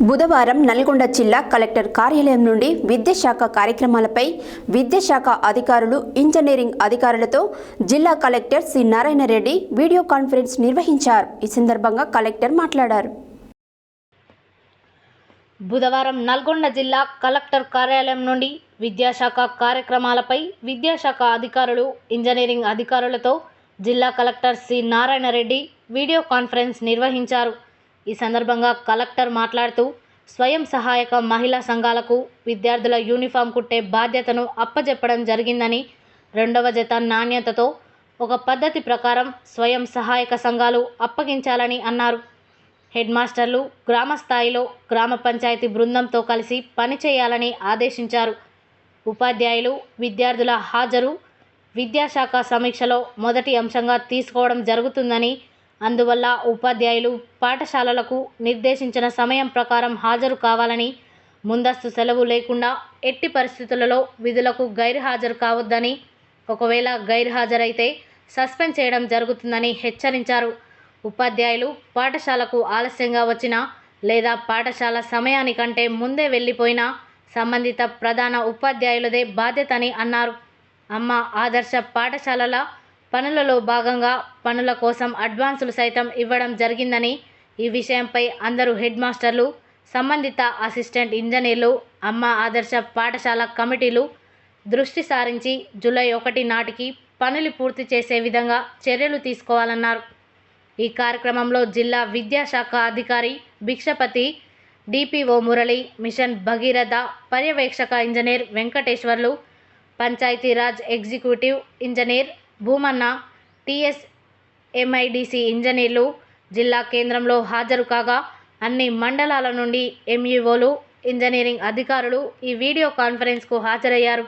బుధవారం నల్గొండ జిల్లా కలెక్టర్ కార్యాలయం నుండి విద్యాశాఖ కార్యక్రమాలపై విద్యాశాఖ అధికారులు, ఇంజనీరింగ్ అధికారులతో జిల్లా collector C Narayana Reddy video conference నిర్వహించారు. ఈ సందర్భంగా కలెక్టర్ మాట్లాడారు. బుధవారం నల్గొండ జిల్లా కలెక్టర్ కార్యాలయం నుండి విద్యాశాఖ కార్యక్రమాలపై విద్యాశాఖ అధికారులు, ఇంజనీరింగ్ అధికారులతో జిల్లా collector C Narayana Reddy video conference నిర్వహించారు. ఈ సందర్భంగా కలెక్టర్ మాట్లాడుతూ స్వయం సహాయక మహిళా సంఘాలకు విద్యార్థుల యూనిఫామ్ కుట్టే బాధ్యతను అప్పజెప్పడం జరిగిందని, రెండవ జత నాణ్యతతో ఒక పద్ధతి ప్రకారం స్వయం సహాయక సంఘాలు అప్పగించాలని అన్నారు. హెడ్ మాస్టర్లు గ్రామ స్థాయిలో గ్రామ పంచాయతీ బృందంతో కలిసి పనిచేయాలని ఆదేశించారు. ఉపాధ్యాయులు, విద్యార్థుల హాజరు విద్యాశాఖ సమీక్షలో మొదటి అంశంగా తీసుకోవడం జరుగుతుందని, అందువల్ల ఉపాధ్యాయులు పాఠశాలలకు నిర్దేశించిన సమయం ప్రకారం హాజరు కావాలని, ముందస్తు సెలవు లేకుండా ఎట్టి పరిస్థితులలో విధులకు గైర్హాజరు కావద్దని, ఒకవేళ గైర్హాజరైతే సస్పెండ్ చేయడం జరుగుతుందని హెచ్చరించారు. ఉపాధ్యాయులు పాఠశాలకు ఆలస్యంగా వచ్చినా లేదా పాఠశాల సమయానికంటే ముందే వెళ్ళిపోయినా సంబంధిత ప్రధాన ఉపాధ్యాయులదే బాధ్యతని అన్నారు. అమ్మ ఆదర్శ పాఠశాలల పనులలో భాగంగా పనుల కోసం అడ్వాన్సులు సైతం ఇవ్వడం జరిగిందని, ఈ విషయంపై అందరూ హెడ్ మాస్టర్లు, సంబంధిత అసిస్టెంట్ ఇంజనీర్లు, అమ్మ ఆదర్శ పాఠశాల కమిటీలు దృష్టి సారించి జూలై 1 నాటికి పనులు పూర్తి చేసే విధంగా చర్యలు తీసుకోవాలన్నారు. ఈ కార్యక్రమంలో జిల్లా విద్యాశాఖ అధికారి భిక్షపతి, డిపిఓ మురళి, మిషన్ భగీరథ పర్యవేక్షక engineer Venkateswarlu, Panchayati Raj executive engineer Bhumanna, TS MIDC ఇంజనీర్లు జిల్లా కేంద్రంలో హాజరు కాగా, అన్ని మండలాల నుండి ఎంఈఓలు, ఇంజనీరింగ్ అధికారులు ఈ వీడియో కాన్ఫరెన్స్కు హాజరయ్యారు.